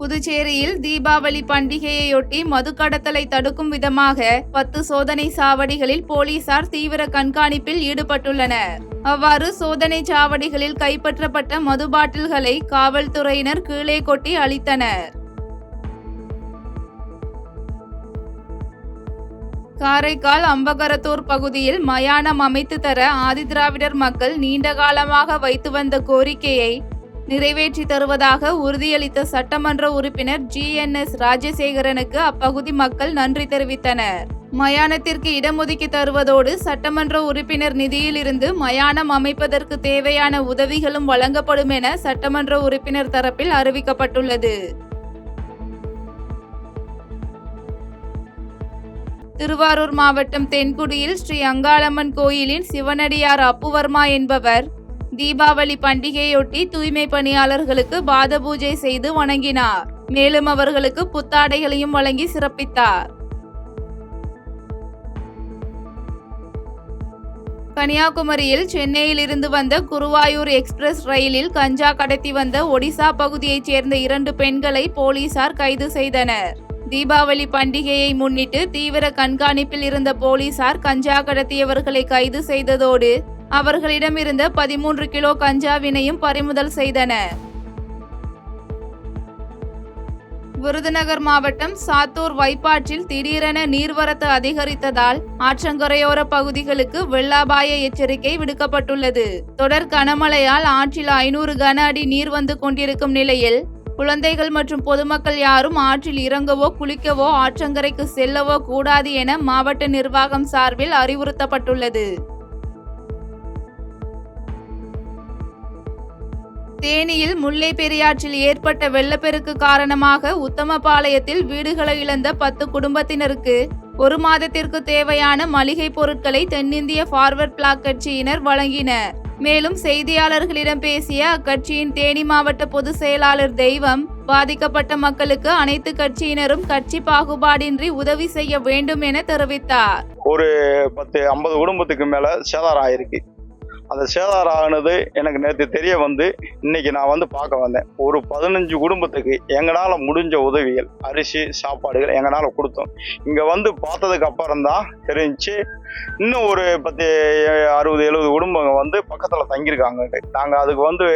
புதுச்சேரியில் தீபாவளி பண்டிகையையொட்டி மது கடத்தலை தடுக்கும் விதமாக 10 சோதனை சாவடிகளில் போலீசார் தீவிர கண்காணிப்பில் ஈடுபட்டுள்ளனர். அவ்வாறு சோதனை சாவடிகளில் கைப்பற்றப்பட்ட மது பாட்டில்களை காவல்துறையினர் கீழே கொட்டி அழித்தனர். காரைக்கால் அம்பகரத்தூர் பகுதியில் மயானம் அமைத்து தர ஆதிதிராவிடர் மக்கள் நீண்ட காலமாக வைத்து வந்த கோரிக்கையை நிறைவேற்றி தருவதாக உறுதியளித்த சட்டமன்ற உறுப்பினர் GNS ராஜசேகரனுக்கு அப்பகுதி மக்கள் நன்றி தெரிவித்தனர். மயானத்திற்கு இடம் ஒதுக்கி தருவதோடு சட்டமன்ற உறுப்பினர் நிதியிலிருந்து மயானம் அமைப்பதற்கு தேவையான உதவிகளும் வழங்கப்படும் என சட்டமன்ற உறுப்பினர் தரப்பில் அறிவிக்கப்பட்டுள்ளது. திருவாரூர் மாவட்டம் தென்குடியில் ஸ்ரீ அங்காளம்மன் கோயிலின் சிவனடியார் அப்புவர்மா என்பவர் தீபாவளி பண்டிகையொட்டி தூய்மை பணியாளர்களுக்கு பாத பூஜை செய்து வணங்கினார். மேலும் அவர்களுக்கு புத்தாடைகளையும் வழங்கி சிறப்பித்தார். கன்னியாகுமரியில் சென்னையில் இருந்து வந்த குருவாயூர் எக்ஸ்பிரஸ் ரயிலில் கஞ்சா கடத்தி வந்த ஒடிசா பகுதியைச் சேர்ந்த 2 பெண்களை போலீசார் கைது செய்தனர். தீபாவளி பண்டிகையை முன்னிட்டு தீவிர கண்காணிப்பில் இருந்த போலீசார் கஞ்சா கடத்தியவர்களை கைது செய்ததோடு அவர்களிடமிருந்த 13 கிலோ கஞ்சாவினையும் பறிமுதல் செய்தனர். விருதுநகர் மாவட்டம் சாத்தூர் வைப்பாற்றில் திடீரென நீர்வரத்து அதிகரித்ததால் ஆற்றங்கரையோர பகுதிகளுக்கு வெள்ள அபாய எச்சரிக்கை விடுக்கப்பட்டுள்ளது. தொடர் கனமழையால் ஆற்றில் 500 கன அடி நீர் வந்து கொண்டிருக்கும் நிலையில் குழந்தைகள் மற்றும் பொதுமக்கள் யாரும் ஆற்றில் இறங்கவோ குளிக்கவோ ஆற்றங்கரைக்கு செல்லவோ கூடாது என மாவட்ட நிர்வாகம் சார்பில் அறிவுறுத்தப்பட்டுள்ளது. தேனியில் முல்லை பெரியாற்றில் ஏற்பட்ட வெள்ளப்பெருக்கு காரணமாக உத்தமபாளையத்தில் வீடுகளை இழந்த 10 குடும்பத்தினருக்கு 1 மாதத்திற்கு தேவையான மளிகை பொருட்களை தென்னிந்திய ஃபார்வர்ட் பிளாக் கட்சியினர் வழங்கினர். மேலும் செய்தியாளர்களிடம் பேசிய அக்கட்சியின் தேனி மாவட்ட பொதுச் செயலாளர் தெய்வம், பாதிக்கப்பட்ட மக்களுக்கு அனைத்து கட்சியினரும் கட்சி பாகுபாடின்றி உதவி செய்ய வேண்டும் என தெரிவித்தார். ஒரு 50 குடும்பத்துக்கு மேல சேதாரம் ஆயிருக்கு. அந்த சேதாரம் ஆனது எனக்கு நேற்று தெரிய வந்து இன்னைக்கு நான் வந்து பார்க்க வந்தேன். ஒரு 15 குடும்பத்துக்கு எங்களால் முடிஞ்ச உதவிகள், அரிசி, சாப்பாடுகள் எங்களால் கொடுத்தோம். இங்கே வந்து பார்த்ததுக்கு அப்புறம் தான் தெரிஞ்சு இன்னும் ஒரு 60-70 குடும்பங்க வந்து பக்கத்தில் தங்கியிருக்காங்க. நாங்கள் அதுக்கு வந்து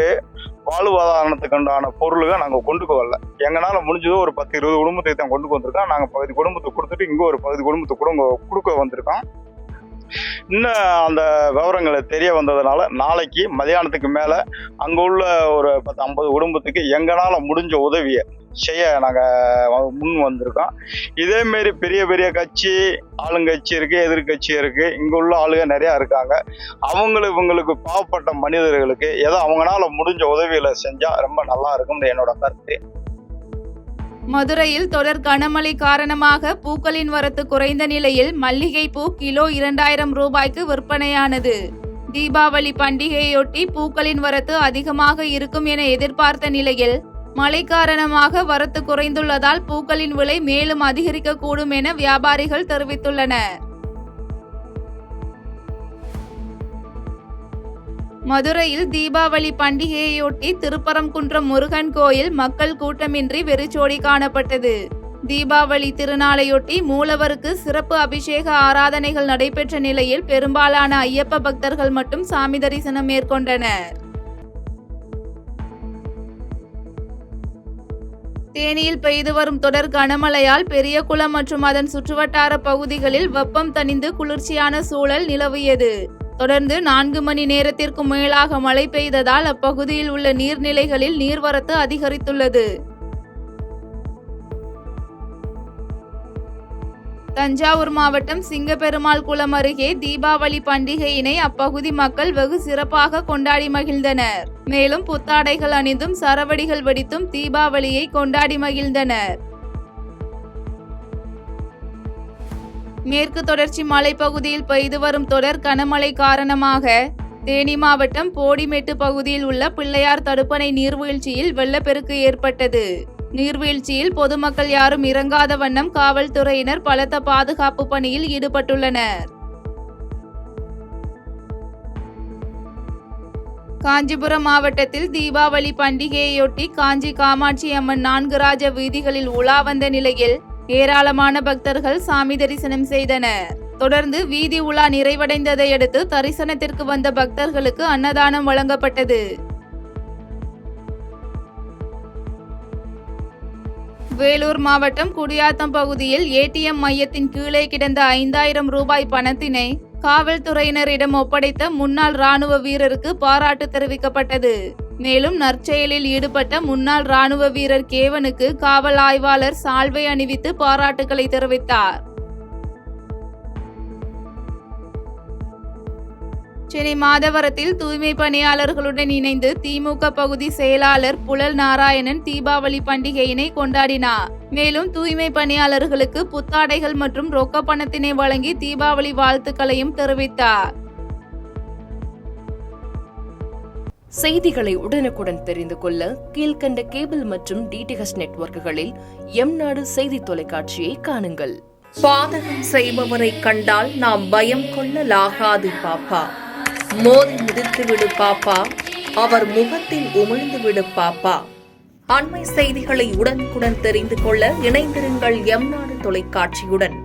வாழ்வாதாரத்துக்கு உண்டான பொருளுங்க நாங்கள் கொண்டு வரல. எங்களால் முடிஞ்சதோ ஒரு 10-20 குடும்பத்துக்கு தான் கொண்டு வந்திருக்கோம். நாங்கள் பகுதி குடும்பத்துக்கு கொடுத்துட்டு இங்கே ஒரு பகுதி குடும்பத்துக்கு கொடுக்க வந்திருக்கோம். இன்னும் அந்த விவரங்களை தெரிய வந்ததுனால நாளைக்கு மதியானத்துக்கு மேலே அங்கே உள்ள ஒரு 50 குடும்பத்துக்கு எங்களால் முடிஞ்ச உதவியை செய்ய நாங்கள் முன் வந்திருக்கோம். இதேமாரி பெரிய பெரிய கட்சி, ஆளுங்கட்சி இருக்குது, எதிர்கட்சி இருக்குது, இங்கே உள்ள ஆளுங்க நிறையா இருக்காங்க. இவங்களுக்கு பாவப்பட்ட மனிதர்களுக்கு ஏதோ அவங்களால முடிஞ்ச உதவிகளை செஞ்சால் ரொம்ப நல்லா இருக்கும்னு என்னோட கருத்து. மதுரையில் தொடர் கனமழை காரணமாக பூக்களின் வரத்து குறைந்த நிலையில் மல்லிகை பூ கிலோ 2000 ரூபாய்க்கு விற்பனையானது. தீபாவளி பண்டிகையொட்டி பூக்களின் வரத்து அதிகமாக இருக்கும் என எதிர்பார்த்த நிலையில் மழை காரணமாக வரத்து குறைந்துள்ளதால் பூக்களின் விலை மேலும் அதிகரிக்கக்கூடும் என வியாபாரிகள் தெரிவித்துள்ளனர். மதுரையில் தீபாவளி பண்டிகையொட்டி திருப்பரங்குன்றம் முருகன் கோயில் மக்கள் கூட்டமின்றி வெறிச்சோடி காணப்பட்டது. தீபாவளி திருநாளையொட்டி மூலவருக்கு சிறப்பு அபிஷேக ஆராதனைகள் நடைபெற்ற நிலையில் பெரும்பாலான ஐயப்ப பக்தர்கள் மட்டும் சாமி தரிசனம் மேற்கொண்டனர். தேனியில் பெய்து வரும் தொடர் கனமழையால் பெரியகுளம் மற்றும் அதன் சுற்றுவட்டார பகுதிகளில் வெப்பம் தணிந்து குளிர்ச்சியான சூழல் நிலவியது. தொடர்ந்து 4 மணி நேரத்திற்கு மேலாக மழை பெய்ததால் அப்பகுதியில் உள்ள நீர்நிலைகளில் நீர்வரத்து அதிகரித்துள்ளது. தஞ்சாவூர் மாவட்டம் சிங்கப்பெருமாள் குளம் அருகே தீபாவளி பண்டிகையினை அப்பகுதி மக்கள் வெகு சிறப்பாக கொண்டாடி மகிழ்ந்தனர். மேலும் புத்தாடைகள் அணிந்தும் சரவடிகள் வெடித்தும் தீபாவளியை கொண்டாடி மகிழ்ந்தனர். மேற்கு தொடர்ச்சி மலைப்பகுதியில் பெய்து வரும் தொடர் கனமழை காரணமாக தேனி மாவட்டம் போடிமெட்டு பகுதியில் உள்ள பிள்ளையார் தடுப்பணை நீர்வீழ்ச்சியில் வெள்ளப்பெருக்கு ஏற்பட்டது. நீர்வீழ்ச்சியில் பொதுமக்கள் யாரும் இறங்காத வண்ணம் காவல்துறையினர் பலத்த பாதுகாப்பு பணியில் ஈடுபட்டுள்ளனர். காஞ்சிபுரம் மாவட்டத்தில் தீபாவளி பண்டிகையையொட்டி காஞ்சி காமாட்சி அம்மன் 4 ராஜ வீதிகளில் உலா வந்த நிலையில் ஏராளமான பக்தர்கள் சாமி தரிசனம் செய்தனர். தொடர்ந்து வீதி உலா நிறைவடைந்ததை அடுத்து தரிசனத்திற்கு வந்த பக்தர்களுக்கு அன்னதானம் வழங்கப்பட்டது. வேலூர் மாவட்டம் குடியாத்தம் பகுதியில் ஏடிஎம் மையத்தின் கீழே கிடந்த 5000 ரூபாய் பணத்தினை காவல்துறையினரிடம் ஒப்படைத்த முன்னாள் ராணுவ வீரருக்கு பாராட்டு தெரிவிக்கப்பட்டது. மேலும் நற்செயலில் ஈடுபட்ட முன்னாள் ராணுவ வீரர் கேவனுக்கு காவல் ஆய்வாளர் சால்வை அணிவித்து பாராட்டுகளை தெரிவித்தார். சென்னை மாதவரத்தில் தூய்மை பணியாளர்களுடன் இணைந்து திமுக பகுதி செயலாளர் புழல் நாராயணன் தீபாவளி பண்டிகையினை கொண்டாடினார். மேலும் தூய்மை பணியாளர்களுக்கு புத்தாடைகள் மற்றும் ரொக்க பணத்தினை வழங்கி தீபாவளி வாழ்த்துக்களையும் தெரிவித்தார். செய்திகளை உடனுக்குடன் தெரிந்து கொள்ள கீழ்கண்ட கேபிள் மற்றும் டிடிஎச் நெட்வொர்க்குகளில் எம்நாடு செய்தி தொலைக்காட்சியை காணுங்கள். பாதகம் செய்பவரை கண்டால் நாம் பயம் கொள்ளலாகாது பாப்பா. மோதி மிதித்து விடு பாப்பா, அவர் முகத்தில் உமிழ்ந்து விடு பாப்பா. அண்மை செய்திகளை உடனுக்குடன் தெரிந்து கொள்ள இணைந்திருங்கள் எம்நாடு தொலைக்காட்சியுடன்.